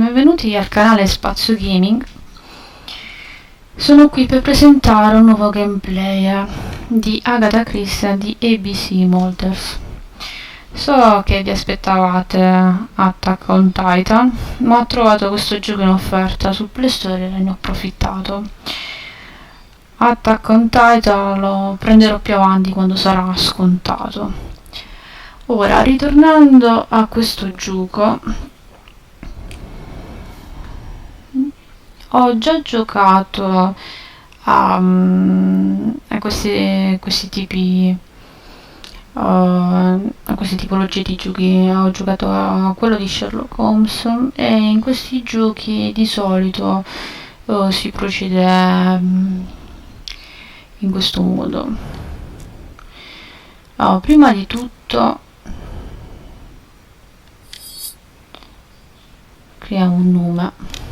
Benvenuti al canale Spazio Gaming. Sono qui per presentare un nuovo gameplay di Agatha Christie di ABC Murders. So che vi aspettavate Attack on Titan, ma ho trovato questo gioco in offerta sul Play Store e ne ho approfittato. Attack on Titan lo prenderò più avanti quando sarà scontato. Ora, ritornando a questo gioco, ho già giocato a questi tipi, a queste tipologie di giochi. Ho giocato a quello di Sherlock Holmes e in questi giochi di solito si procede in questo modo. Prima di tutto creiamo un nome.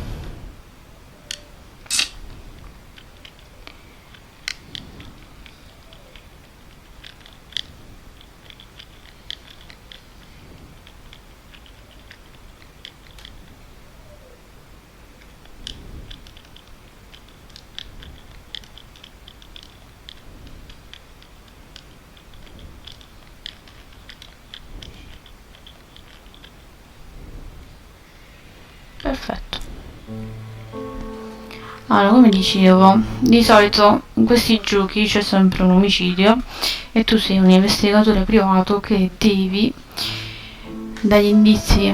Perfetto. Allora, come dicevo, di solito in questi giochi c'è sempre un omicidio e tu sei un investigatore privato che devi, dagli indizi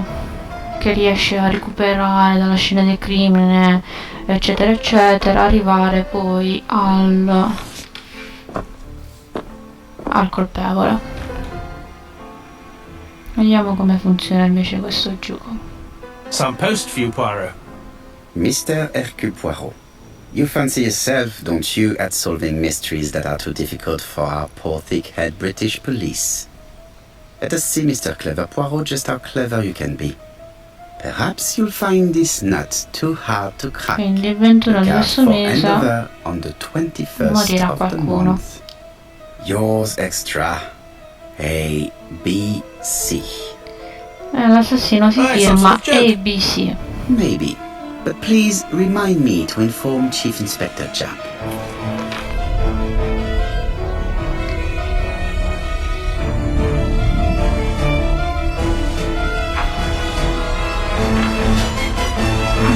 che riesci a recuperare dalla scena del crimine, eccetera eccetera, arrivare poi al colpevole. Vediamo come funziona invece questo gioco. Some post for you, Poirot. Mr. Hercule Poirot, you fancy yourself, don't you, at solving mysteries that are too difficult for our poor thick-head British police? Let us see, Mr. Clever Poirot, just how clever you can be. Perhaps you'll find this nut too hard to crack. Quindi il 21 di questo mese on the 21st morirà of the qualcuno. month. Yours extra, A, B, C. L'assassino si firma ABC. Maybe, but please remind me to inform Chief Inspector Japp.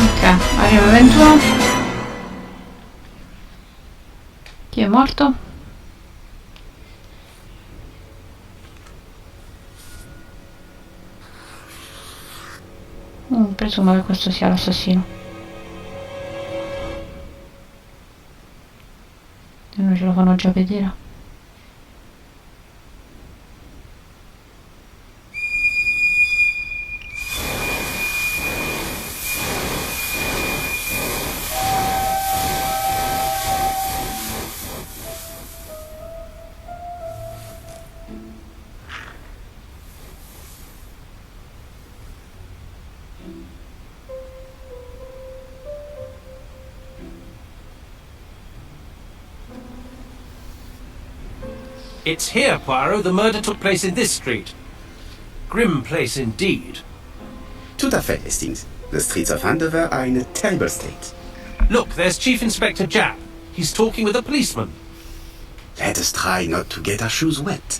Ok, arriva 21. Chi è morto? Presumo che questo sia l'assassino. E noi ce lo fanno già vedere. It's here, Poirot. The murder took place in this street. Grim place indeed. Tout à fait, Hastings. The streets of Andover are in a terrible state. Look, there's Chief Inspector Japp. He's talking with a policeman. Let us try not to get our shoes wet.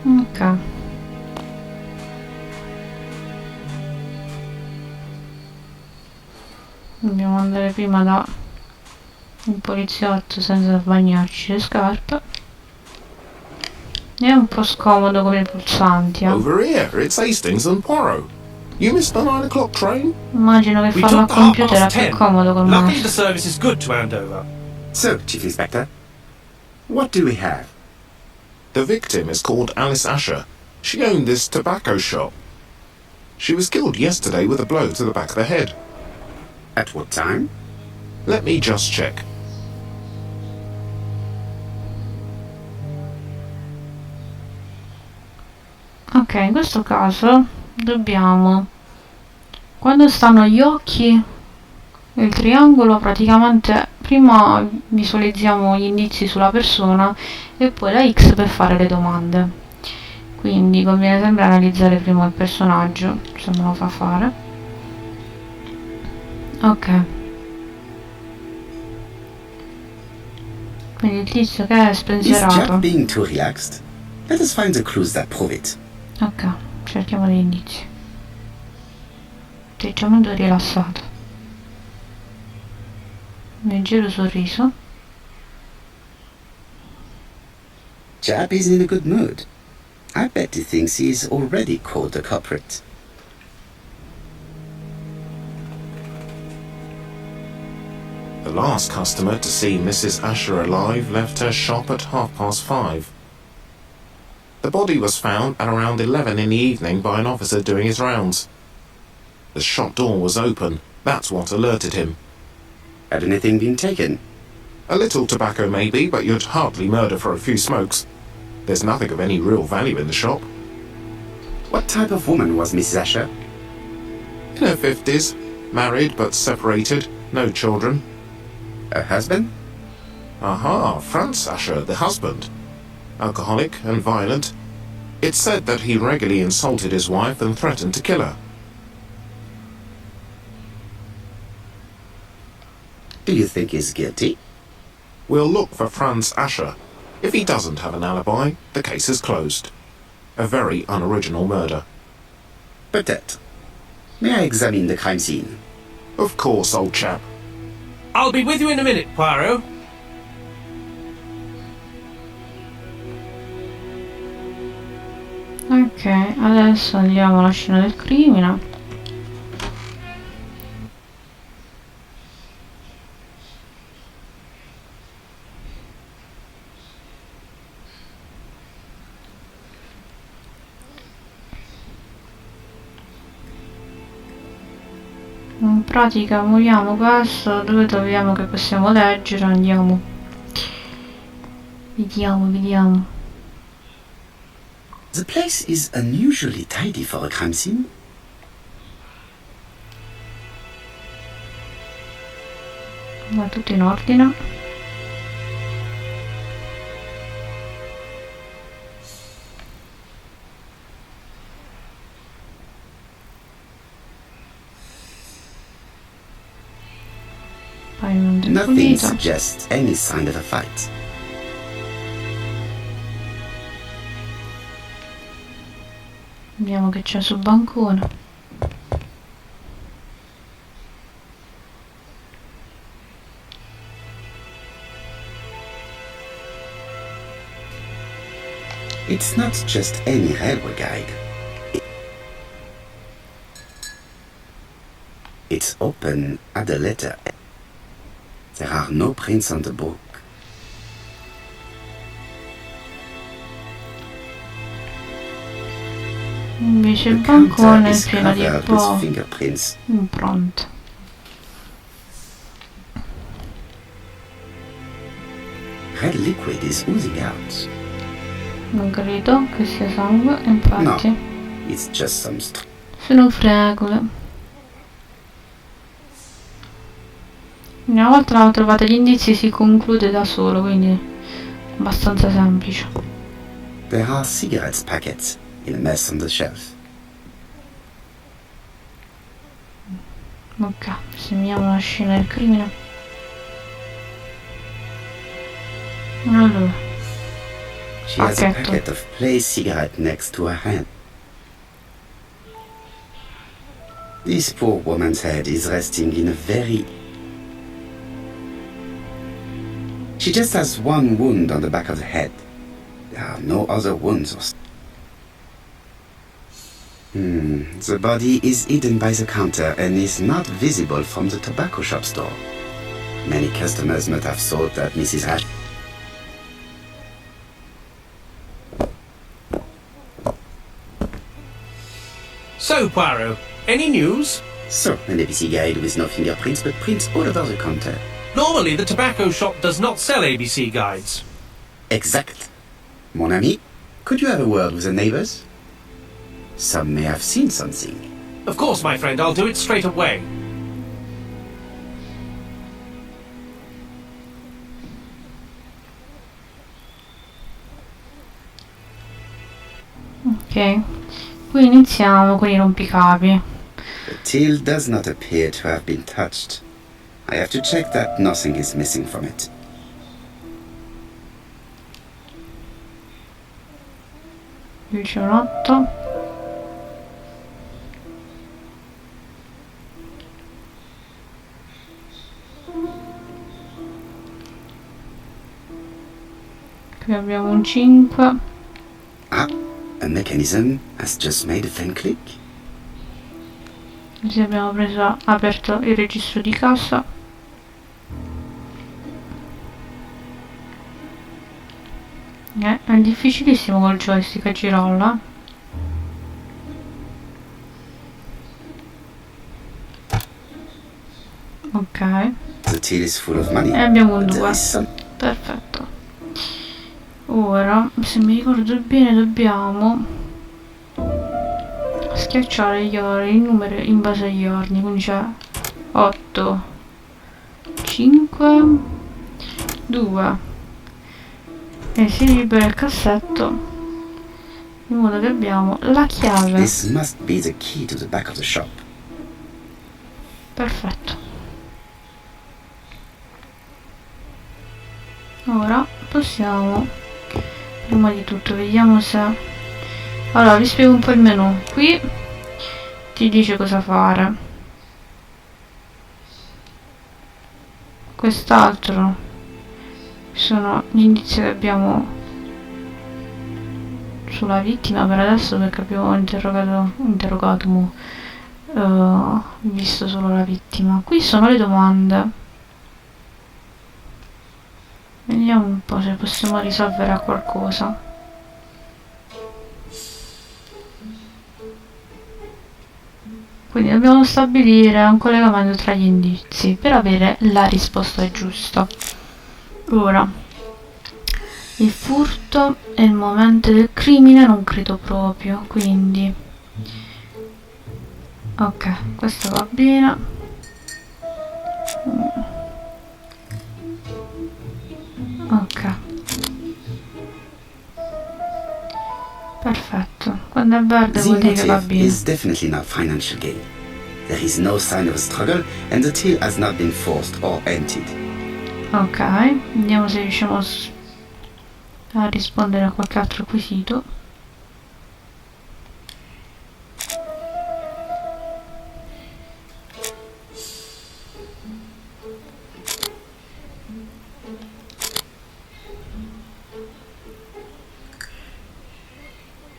Ok. Dobbiamo andare prima da un poliziotto senza bagnarci le scarpe. È un po' scomodo come i pulsanti, Over here, it's Hastings and Poirot. You missed the 9 o'clock train? Immagino che We farlo took al the half computer è past più 10. comodo col Luckily, mouse. the service is good to Andover. So, Chief Inspector, what do we have? The victim is called Alice Asher. She owned this tobacco shop. She was killed yesterday with a blow to the back of the head. At what time? Let me just check. Ok, in questo caso dobbiamo, quando stanno gli occhi e il triangolo, praticamente prima visualizziamo gli indizi sulla persona e poi la X per fare le domande. Quindi conviene sempre analizzare prima il personaggio, se me lo fa fare. Ok. Quindi il tizio che è Is spensierato. Jack being too relaxed? Let us find the clues that prove it. Ok, cerchiamo degli indizi. Atteggiamento rilassato. Leggero sorriso. Jab is in a good mood. I bet he thinks he's already caught the culprit. The last customer to see Mrs. Asher alive left her shop at 5:30. The body was found at around 11 in the evening by an officer doing his rounds. The shop door was open. That's what alerted him. Had anything been taken? A little tobacco maybe, but you'd hardly murder for a few smokes. There's nothing of any real value in the shop. What type of woman was Mrs. Asher? In her 50s, married but separated, no children. Her husband? Aha, Franz Asher, the husband. Alcoholic and violent. It's said that he regularly insulted his wife and threatened to kill her. Do you think he's guilty? We'll look for Franz Asher. If he doesn't have an alibi, the case is closed. A very unoriginal murder. Peut-être. May I examine the crime scene? Of course, old chap. I'll be with you in a minute, Poirot. Ok, adesso andiamo alla scena del crimine. In pratica muoviamo questo, dove troviamo che possiamo leggere, andiamo. Vediamo. The place is unusually tidy for a crime scene. Va tutto in ordine. Pavimento Nothing pulito. suggests any sign of a fight. Vediamo che c'è sul bancone. It's not just any railway guide. It's open at the letter. There are no prints on the book. Invece il The counter bancone è is pieno di covered with fingerprints. impronte. Red liquid is oozing out. Non credo che sia sangue, infatti. No, it's just some Sono fragole. Una volta trovate gli indizi si conclude da solo, quindi abbastanza semplice. There are cigarettes packets in a mess on the shelf. Ok, segniamo la scena del crimine. Allora, She has a Pacchetto. packet of play cigarette next to her hand. This poor woman's head is resting in a very... She just has one wound on the back of the head. There are no other wounds or... The body is hidden by the counter and is not visible from the tobacco shop store. Many customers might have thought that Mrs. Ash... So, Poirot, any news? So, an ABC guide with no fingerprints but prints all over the counter. Normally, the tobacco shop does not sell ABC guides. Exact. Mon ami, could you have a word with the neighbors? Some may have seen something. Of course, my friend, I'll do it straight away. Ok, qui iniziamo con i rompicapi. The teal does not appear to have been touched. I have to check that nothing is missing from it. Il giornotto. Qui abbiamo un 5. Ah, a mechanism has just made a faint click. Così abbiamo aperto il registro di cassa. È difficilissimo col joystick a girarla. Ok. The till is full of money. E abbiamo un but there 2. is some... Perfetto. Ora, se mi ricordo bene, dobbiamo schiacciare i numeri in base agli ordini. Quindi c'è 8, 5, 2. E si libera il cassetto in modo che abbiamo la chiave. This must be the key to the back of the shop. Perfetto. Ora possiamo, prima di tutto vediamo se, allora vi spiego un po' il menu. Qui ti dice cosa fare. Quest'altro sono gli indizi che abbiamo sulla vittima per adesso, perché abbiamo visto solo la vittima. Qui sono le domande. Vediamo un po' se possiamo risolvere a qualcosa. Quindi dobbiamo stabilire un collegamento tra gli indizi per avere la risposta giusta. Ora, il furto è il momento del crimine, non credo proprio, quindi ok, questo va bene. Ok, perfetto. Quando è verde The vuol dire che va motive bene. is definitely not financial gain. There is no sign of a struggle, and the till has not been forced or emptied. Ok, vediamo se riusciamo a rispondere a qualche altro quesito.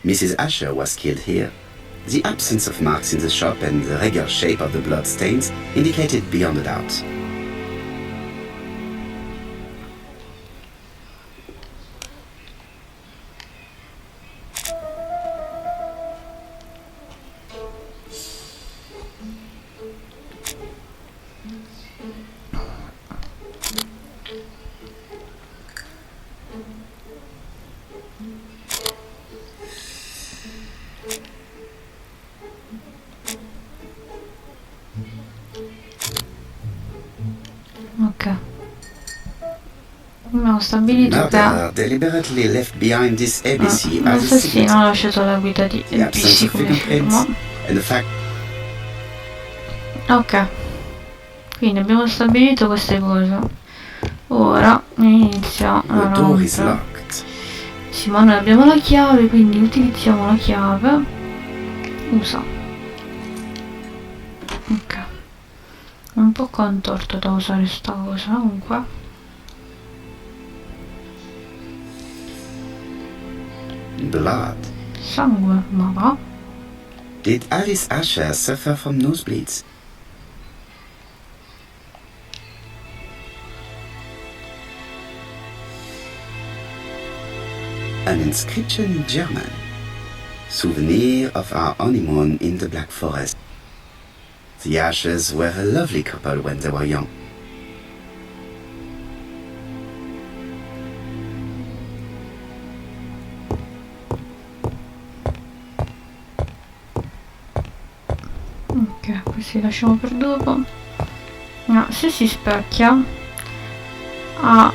Mrs. Asher was killed here. The absence of marks in the shop and the regular shape of the blood stains indicated beyond a doubt. Ok, abbiamo stabilito che Murderer deliberately left behind this ABC as a l'assassino signature. ha lasciato la guida di The absence ABC of come fingerprints firma. and the fact Ok, quindi abbiamo stabilito queste cose. Ora inizia the la door is round. locked. Sì, ma noi abbiamo la chiave, quindi utilizziamo la chiave. Usa. Ok. È un po' contorto da usare sta cosa, comunque. Blood. Sangue, ma va. Did Alice Asher suffer from nosebleeds? An inscription in German. Souvenir of our honeymoon in the Black Forest. The Ashers were a lovely couple when they were young. questi lasciamo per dopo. No, se si specchia ha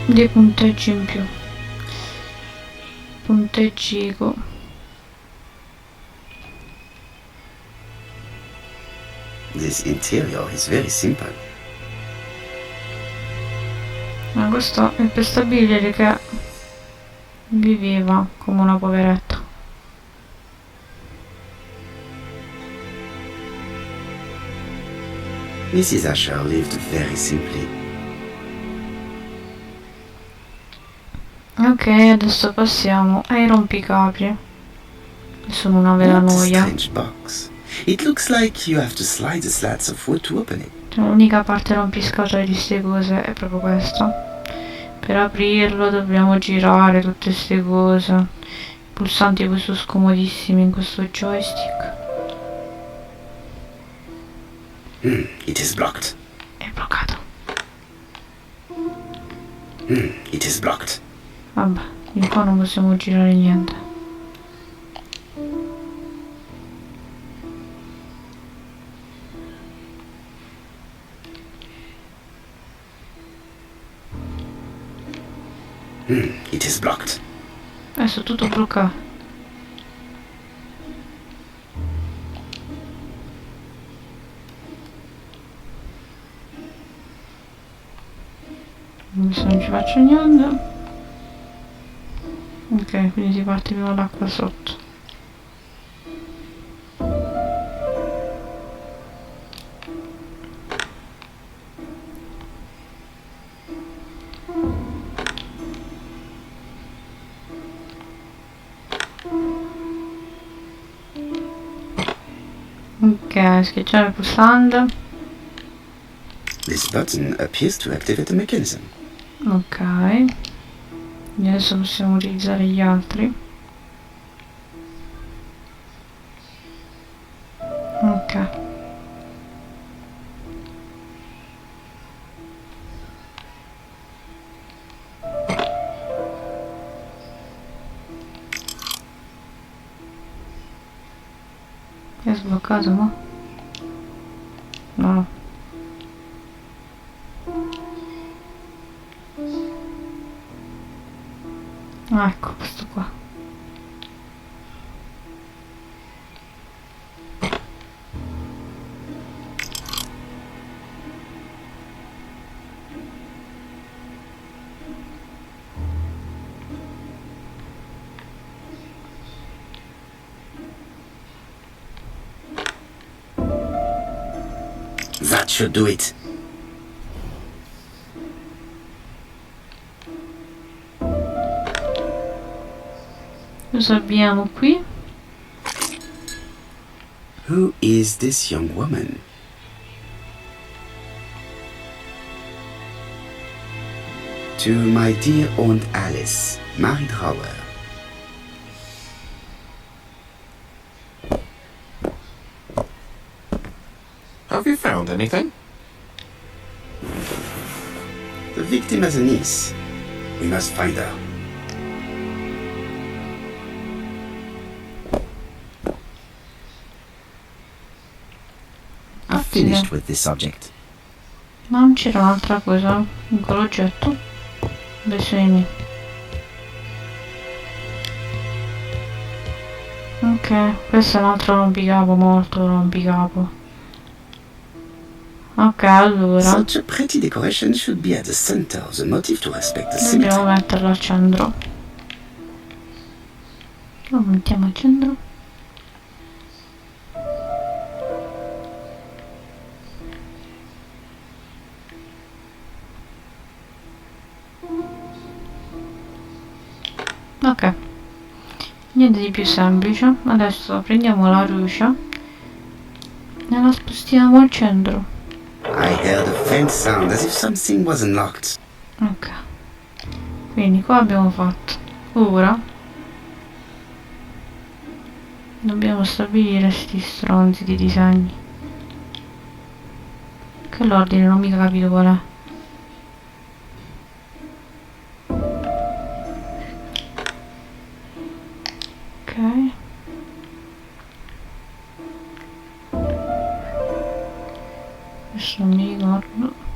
dei punteggi in più. Punteggico. This interior is very simple. Ma questo è per stabilire che viveva come una poveretta. Mrs. Asher lived very simply. Ok, adesso passiamo ai rompicapi. Sono una vera What a noia. strange box. It looks like you have to slide the slats of wood to open it. Cioè, l'unica parte rompiscatole di ste cose è proprio questa. Per aprirlo dobbiamo girare tutte ste cose. I pulsanti poi sono scomodissimi in questo joystick. It is blocked. È bloccato. It is blocked. Vabbè, di qua non possiamo girare niente. It is blocked. Adesso è tutto bloccato. Adesso non ci faccio niente. Ok, quindi si parte prima l'acqua sotto. Ok, schiacciare il pulsante. This button appears to activate the mechanism. Ok. E adesso possiamo utilizzare gli altri. Ok. È sbloccato, no? No. Ah, ecco questo qua. That should do it. Cosa abbiamo qui? Who is this young woman? To my dear Aunt Alice, Mary Drower. Have you found anything? The victim has a niece. We must find her. I've finished with this subject. Ma non c'era un'altra cosa in quell'oggetto? Dei segni. Ok, questo è un altro rompicapo, molto rompicapo. Ok, allora Such a pretty decoration should be at the center of the motif to respect the dobbiamo symmetry. metterlo al centro. Lo mettiamo al centro. Ok, niente di più semplice. Adesso prendiamo la rucia e la spostiamo al centro. I heard a faint sound as if something was unlocked. Ok, quindi qua abbiamo fatto. Ora dobbiamo stabilire sti stronzi di disegni. Che l'ordine non mica capito qual è. Ok. Questo non mi ricordo.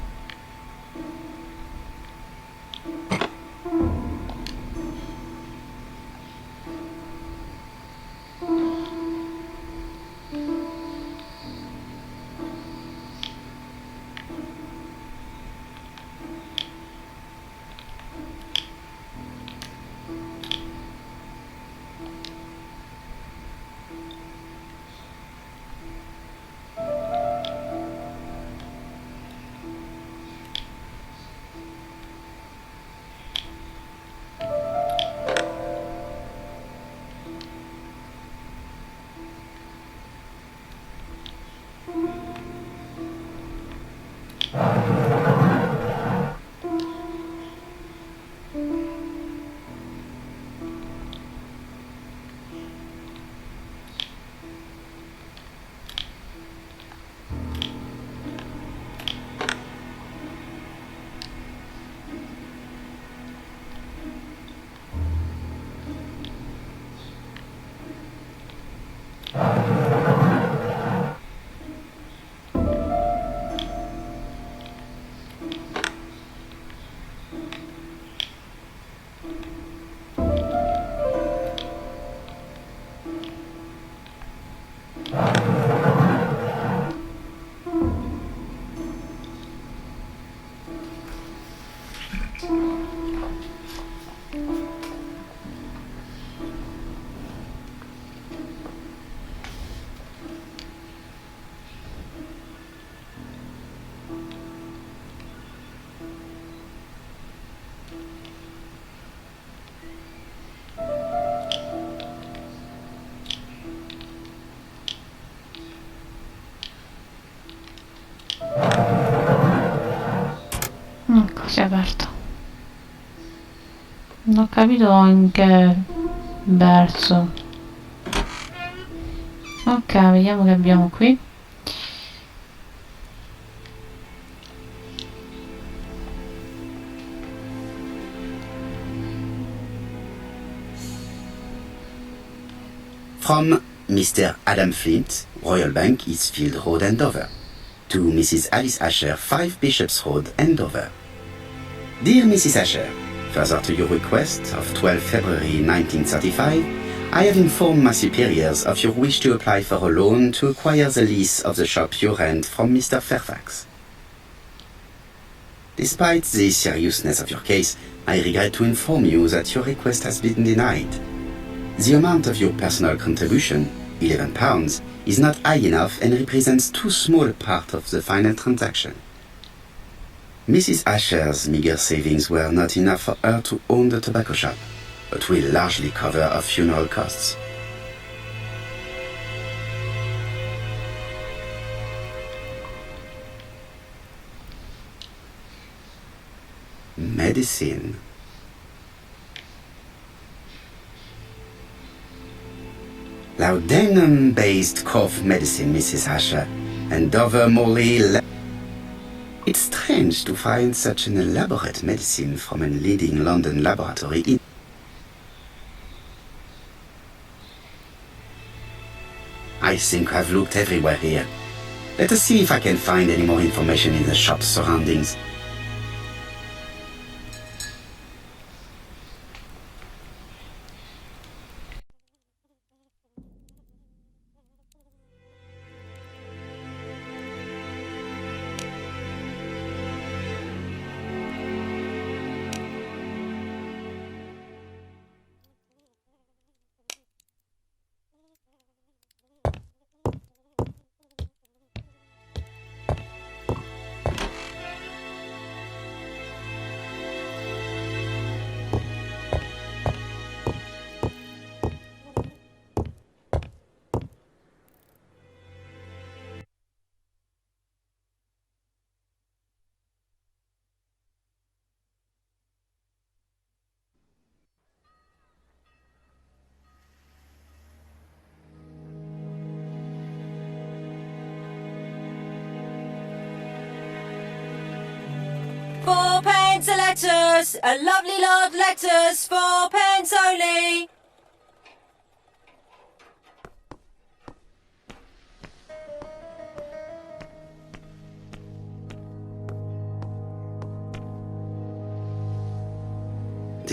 Ecco, si è aperto. Non ho capito in che verso. Ok, vediamo che abbiamo qui. From Mr. Adam Flint, Royal Bank, Eastfield Road, Andover, to Mrs. Alice Asher, 5 Bishops Road, Andover. Dear Mrs. Asher, further to your request of 12 February 1935, I have informed my superiors of your wish to apply for a loan to acquire the lease of the shop you rent from Mr. Fairfax. Despite the seriousness of your case, I regret to inform you that your request has been denied. The amount of your personal contribution, £11, is not high enough and represents too small a part of the final transaction. Mrs. Asher's meager savings were not enough for her to own the tobacco shop, but will largely cover her funeral costs. Medicine. Laudanum-based cough medicine, Mrs. Asher, and Dover Morley. It's strange to find such an elaborate medicine from a leading London laboratory in... I think I've looked everywhere here. Let us see if I can find any more information in the shop's surroundings. £4 a letters, a lovely lot letters, 4 pence only.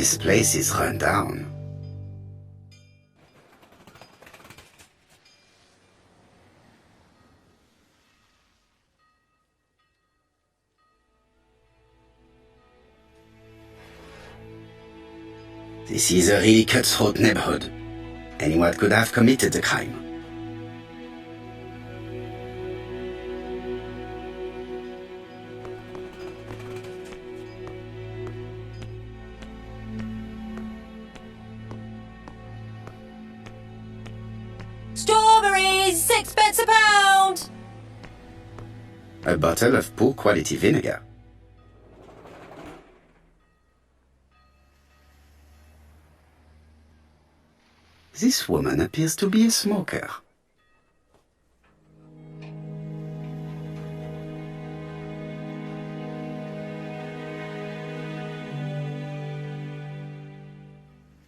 This place is run down. This is a really cutthroat neighborhood. Anyone could have committed the crime. Strawberries, 6 pence a pound. A bottle of poor quality vinegar. This woman appears to be a smoker.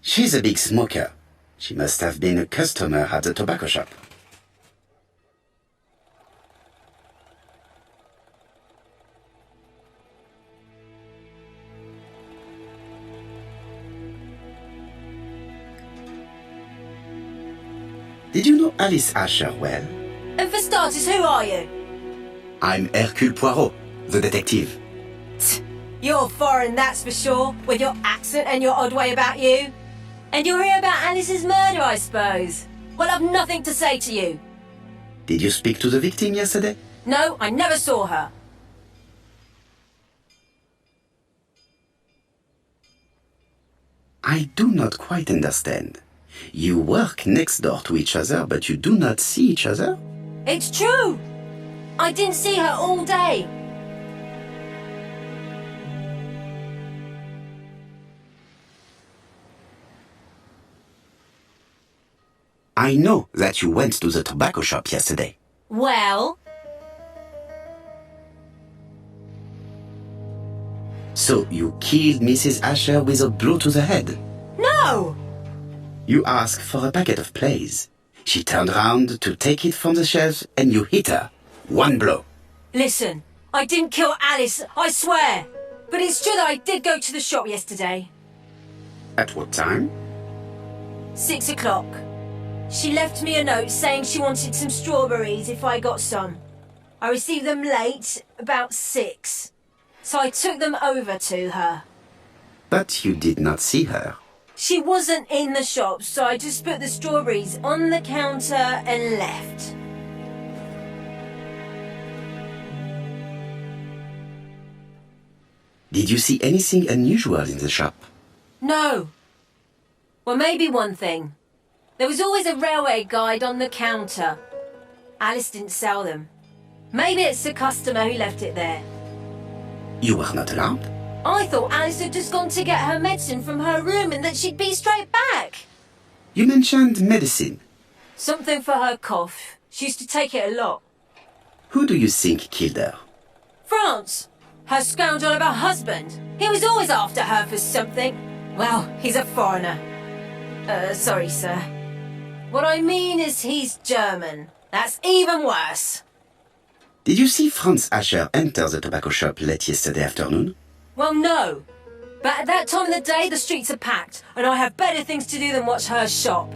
She's a big smoker. She must have been a customer at the tobacco shop. Did you know Alice Asher well? And for starters, who are you? I'm Hercule Poirot, the detective. You're foreign, that's for sure, with your accent and your odd way about you. And you're here about Alice's murder, I suppose. Well, I've nothing to say to you. Did you speak to the victim yesterday? No, I never saw her. I do not quite understand. You work next door to each other, but you do not see each other? It's true. I didn't see her all day. I know that you went to the tobacco shop yesterday. Well, So you killed Mrs. Asher with a blow to the head. no. You asked for a packet of plays. She turned around to take it from the shelf and you hit her. One blow. Listen, I didn't kill Alice, I swear. But it's true that I did go to the shop yesterday. At what time? 6 o'clock. She left me a note saying she wanted some strawberries if I got some. I received them late, about 6. So I took them over to her. But you did not see her. She wasn't in the shop, so I just put the strawberries on the counter and left. Did you see anything unusual in the shop? No. Well, maybe one thing. There was always a railway guide on the counter. Alice didn't sell them. Maybe it's the customer who left it there. You were not alarmed? I thought Alice had just gone to get her medicine from her room and that she'd be straight back. You mentioned medicine. Something for her cough. She used to take it a lot. Who do you think killed her? France. Her scoundrel of a husband. He was always after her for something. Well, he's a foreigner. Sorry, sir. What I mean is he's German. That's even worse. Did you see Franz Asher enter the tobacco shop late yesterday afternoon? Well, no. But at that time of the day, the streets are packed, and I have better things to do than watch her shop.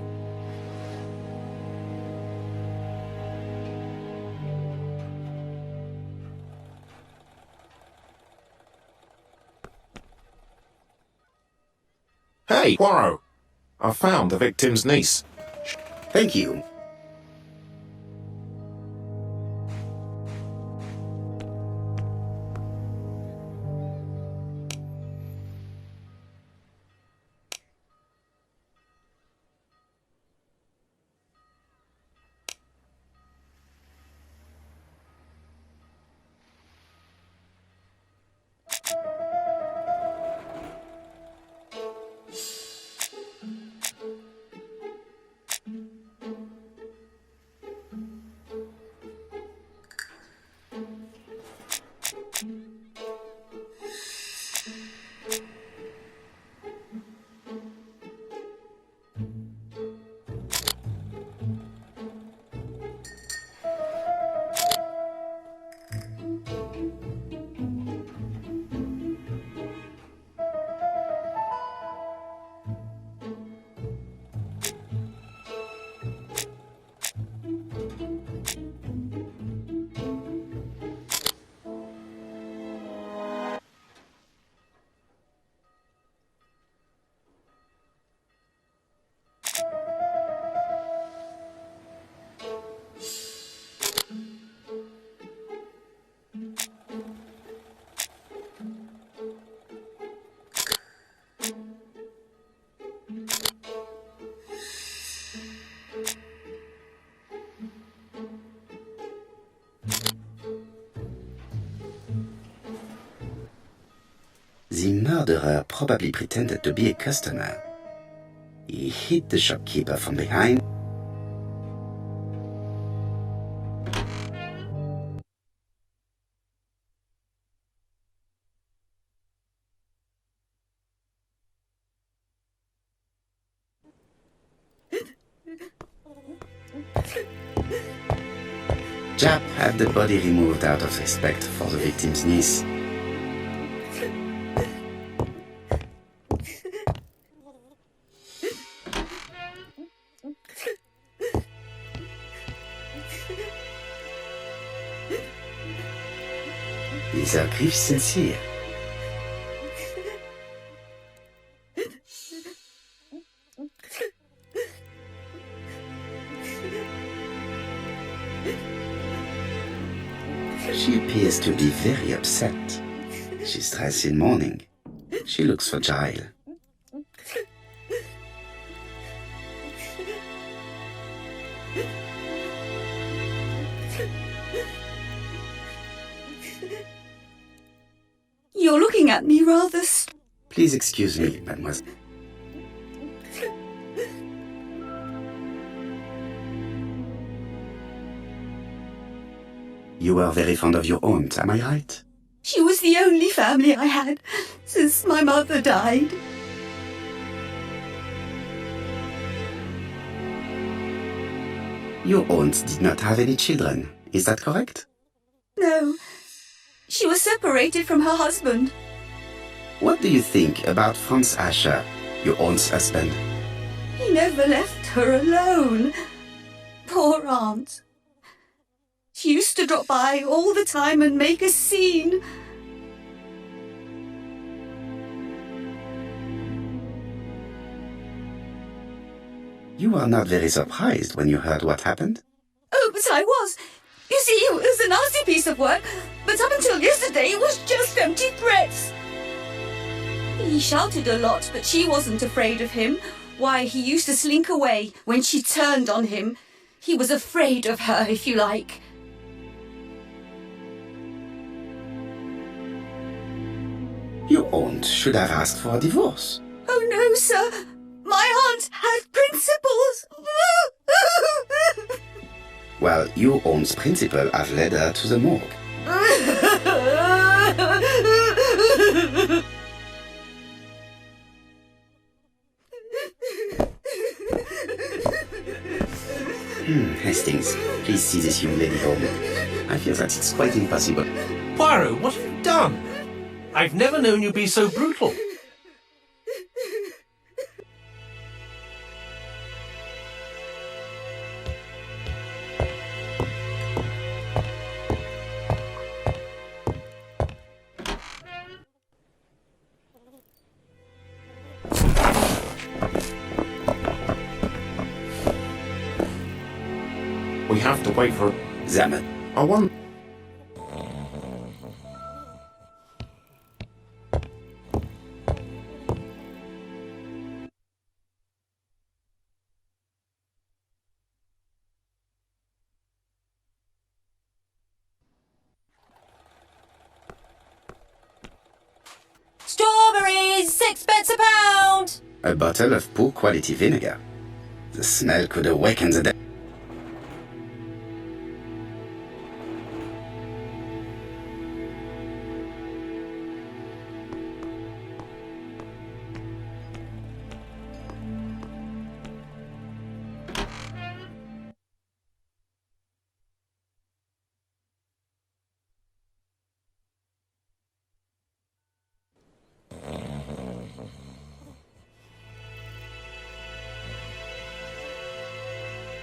Hey, Poirot! I found the victim's niece. Thank you. The murderer probably pretended to be a customer. He hit the shopkeeper from behind. Jap had the body removed out of respect for the victim's niece. Is her grief sincere? She appears to be very upset. She's dressed in mourning. She looks fragile. You're looking at me rather... Please excuse me, mademoiselle. You are very fond of your aunt, am I right? She was the only family I had since my mother died. Your aunt did not have any children, is that correct? No. She was separated from her husband. What do you think about Franz Asher, your aunt's husband? He never left her alone. Poor aunt. She used to drop by all the time and make a scene. You are not very surprised when you heard what happened? Oh, but I was. You see, it was a nasty piece of work, but up until yesterday it was just empty threats. He shouted a lot, but she wasn't afraid of him. Why, he used to slink away when she turned on him. He was afraid of her, if you like. Your aunt should have asked for a divorce. Oh, no, sir. My aunt had principles. Well, your aunt's principle have led her to the morgue. Hastings, please see this young lady home. I feel that it's quite impossible. Poirot, what have you done? I've never known you be so brutal. We have to wait for... Zaman. I want... Strawberries, 6 pence a pound! A bottle of poor quality vinegar. The smell could awaken the dead.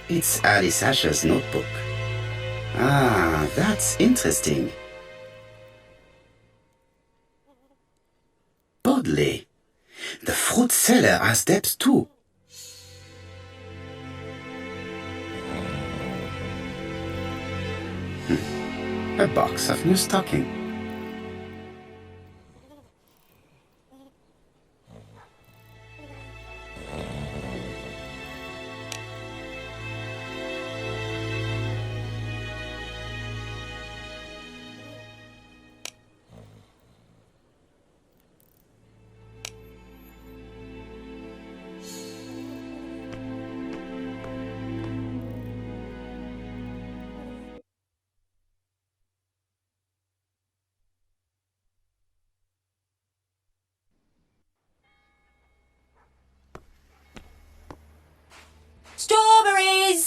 It's Alice Asher's notebook. Ah, that's interesting. Bodley. The fruit seller has debts too. A box of new stocking.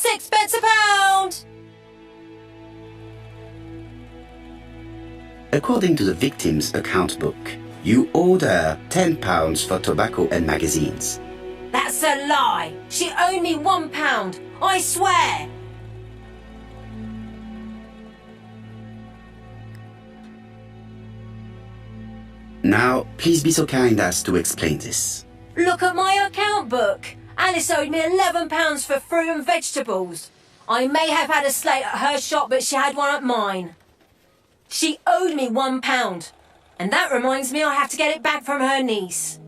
6pence a pound! According to the victim's account book, you owed her £10 for tobacco and magazines. That's a lie! She owed me £1, I swear! Now, please be so kind as to explain this. Look at my account book! Alice owed me £11 for fruit and vegetables. I may have had a slate at her shop, but she had one at mine. She owed me £1, and that reminds me I have to get it back from her niece.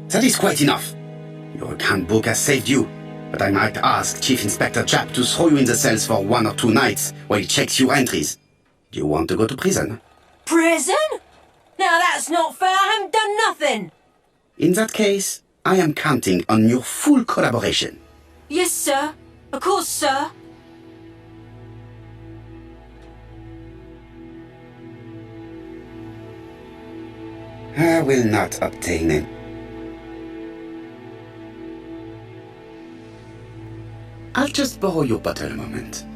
That is quite enough. Your account book has saved you, but I might ask Chief Inspector Chap to throw you in the cells for 1 or 2 nights while he checks your entries. Do you want to go to prison? Prison? Now that's not fair, I haven't done nothing. In that case, I am counting on your full collaboration. Yes, sir. Of course, sir. I will not obtain it. I'll just borrow your bottle a moment.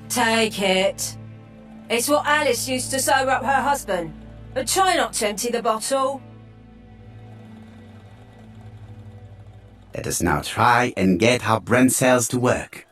Take it. It's what Alice used to sober up her husband. But try not to empty the bottle. Let us now try and get our brain cells to work.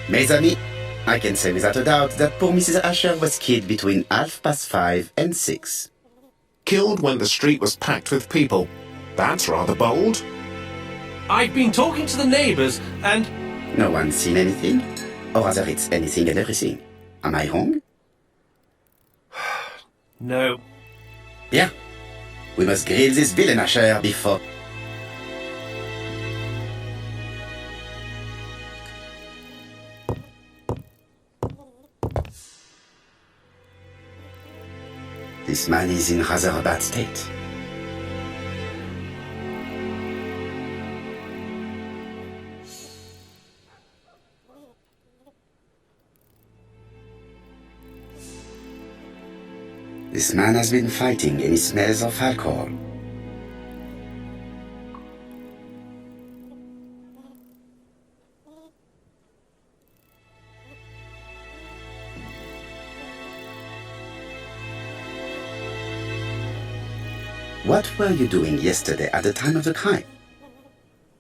Mes amis, I can say without a doubt that poor Mrs. Asher was killed between 5:30 and 6. Killed when the street was packed with people. That's rather bold. I've been talking to the neighbours and... No one's seen anything? Or rather it's anything and everything. Am I wrong? No. Bien. We must grill this villain Asher before... This man is in rather a bad state. This man has been fighting and he smells of alcohol. What were you doing yesterday at the time of the crime?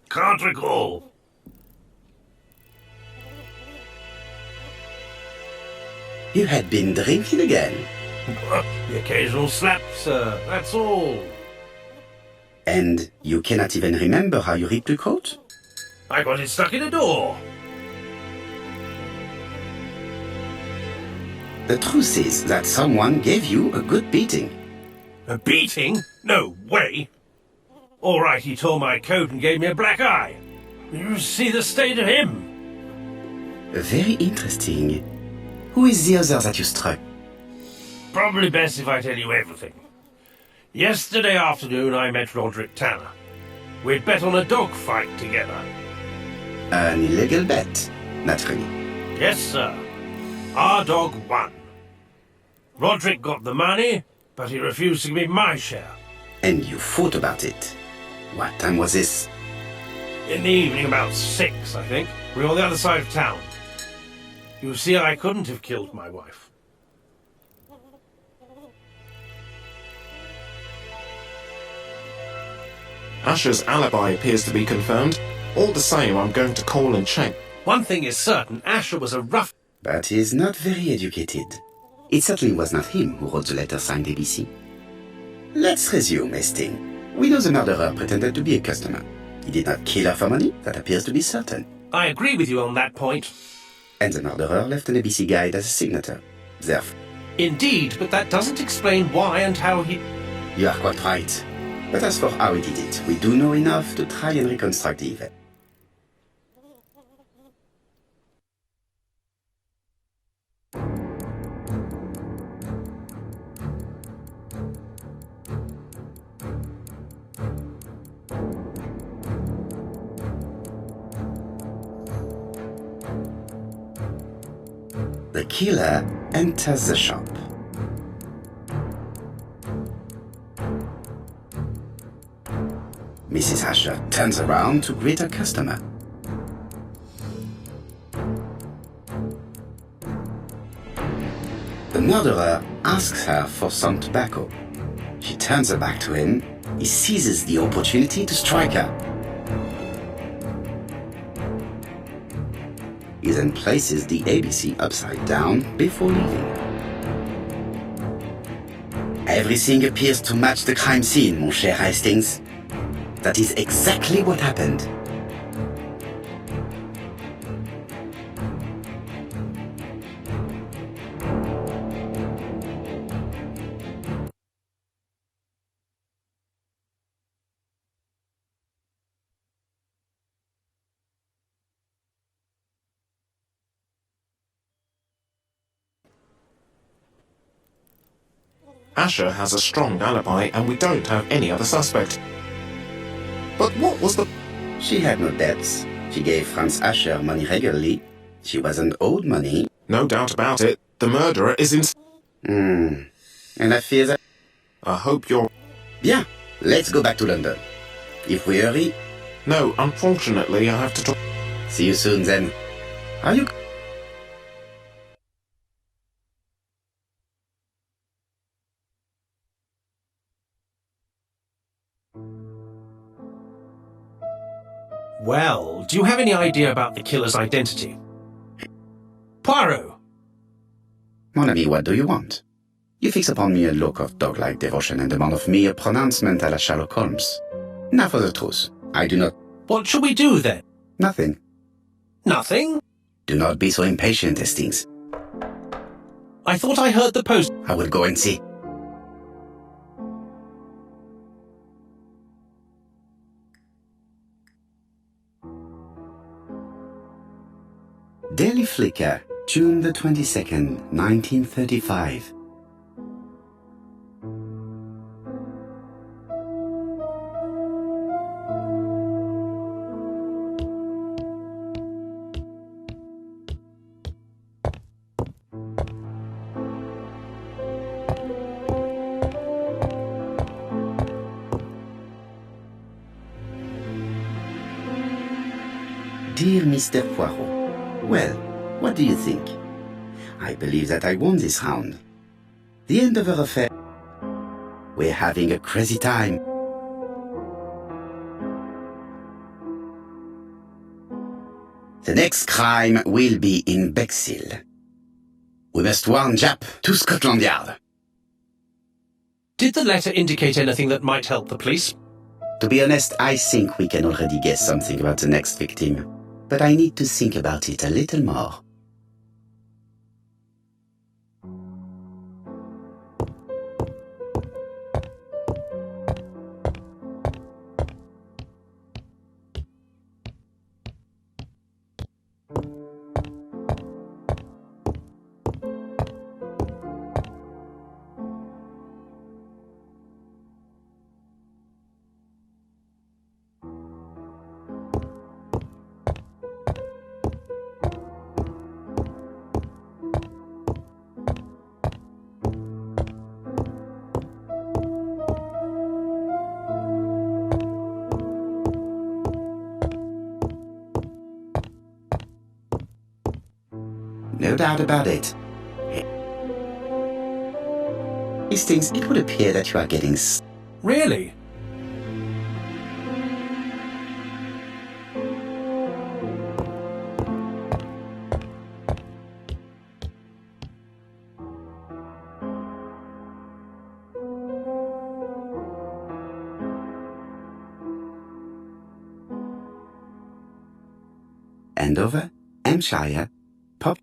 Can't recall. You had been drinking again. The occasional slap, sir, that's all. And you cannot even remember how you ripped the coat? I got it stuck in a door. The truth is that someone gave you a good beating. A beating? No way. All right, he tore my coat and gave me a black eye. You see the state of him. Very interesting. Who is the other that you struck? Probably best if I tell you everything. Yesterday afternoon I met Roderick Tanner. We'd bet on a dog fight together. An illegal bet, naturally. Yes, sir. Our dog won. Roderick got the money, but he refused to give me my share. And you fought about it. What time was this? In the evening, about 6, I think. We were on the other side of town. You see, I couldn't have killed my wife. Asher's alibi appears to be confirmed. All the same, I'm going to call and check. One thing is certain, Asher was a rough... But he is not very educated. It certainly was not him who wrote the letter signed ABC. Let's resume, Esting. We know the murderer pretended to be a customer. He did not kill her for money, that appears to be certain. I agree with you on that point. And the murderer left an ABC guide as a signature. Therefore, Indeed, but that doesn't explain why and how he... you are quite right. But as for how he did it, we do know enough to try and reconstruct the event. The killer enters the shop. Mrs. Asher turns around to greet her customer. The murderer asks her for some tobacco. She turns her back to him. He seizes the opportunity to strike her. He then places the ABC upside down before leaving. Everything appears to match the crime scene, mon cher Hastings. That is exactly what happened. Asher has a strong alibi and we don't have any other suspect. But what was the... She had no debts. She gave Franz Asher money regularly. She wasn't owed money. No doubt about it. The murderer is in... And I fear that... I hope you're... Bien, let's go back to London. If we hurry... No, unfortunately, I have to talk... See you soon then. Are you... Well, do you have any idea about the killer's identity? Poirot! Mon ami, what do you want? You fix upon me a look of dog-like devotion and demand of me a pronouncement à la Sherlock Holmes. Now for the truth. I do not... What shall we do then? Nothing. Nothing? Do not be so impatient, Hastings. I thought I heard the post... I will go and see. Daily Flicker, June the 22nd, 1935. Dear Mr. Poirot, well, what do you think? I believe that I won this round. The end of our affair. We're having a crazy time. The next crime will be in Bexhill. We must warn Jap to Scotland Yard. Did the letter indicate anything that might help the police? To be honest, I think we can already guess something about the next victim. But I need to think about it a little more. No doubt about it. Hastings, it would appear that you are getting... Really? Andover, Hampshire, Pop.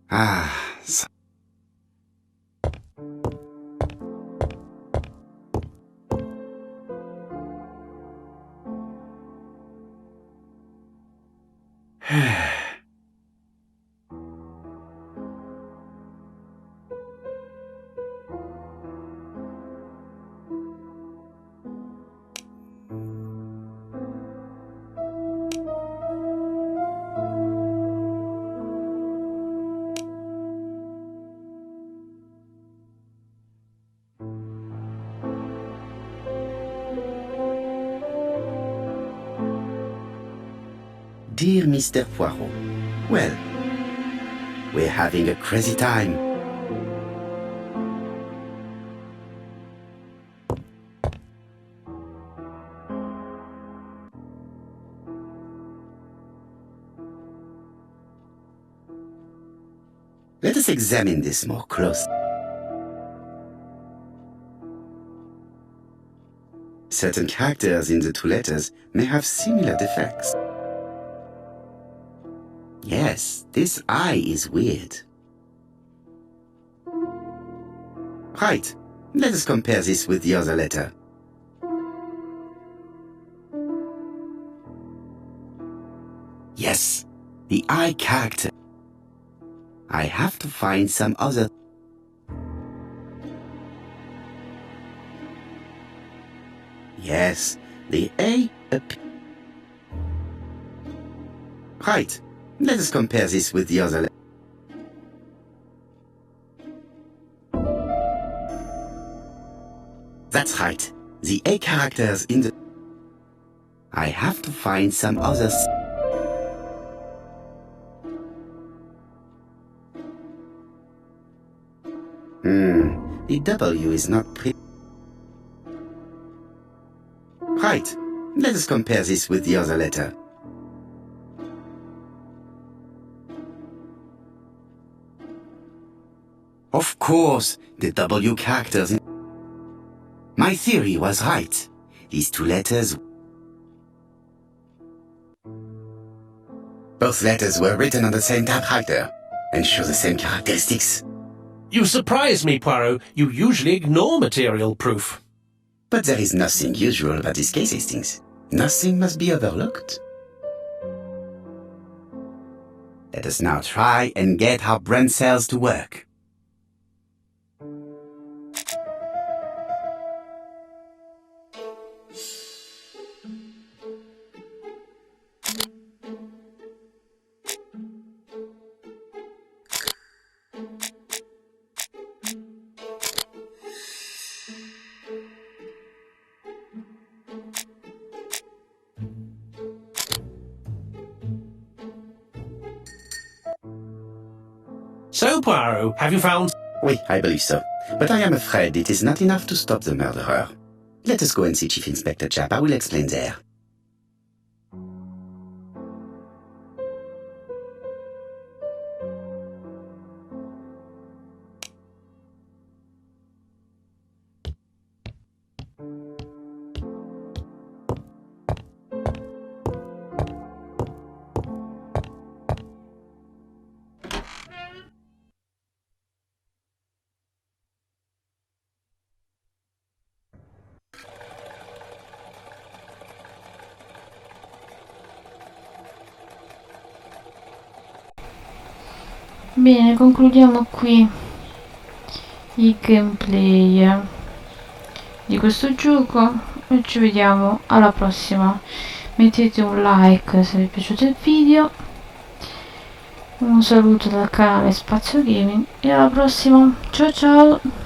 Ah, so Dear Mr. Poirot, well, we're having a crazy time. Let us examine this more closely. Certain characters in the two letters may have similar defects. Yes, this I is weird. Right, let us compare this with the other letter. Yes, the I character. I have to find some other. Yes, the A appears. Right. Let us compare this with the other. That's right. The A characters in the. I have to find some others. The W is not Right. Let us compare this with the other letter. Of course, the W characters in... My theory was right. These two letters... Both letters were written on the same typewriter and show the same characteristics. You surprise me, Poirot. You usually ignore material proof. But there is nothing usual about these case hastings. Nothing must be overlooked. Let us now try and get our brain cells to work. So, Poirot, have you found... Oui, I believe so. But I am afraid it is not enough to stop the murderer. Let us go and see Chief Inspector Chap. I will explain there. Bene, concludiamo qui il gameplay di questo gioco e ci vediamo alla prossima. Mettete un like se vi è piaciuto il video, un saluto dal canale Spazio Gaming e alla prossima, ciao ciao!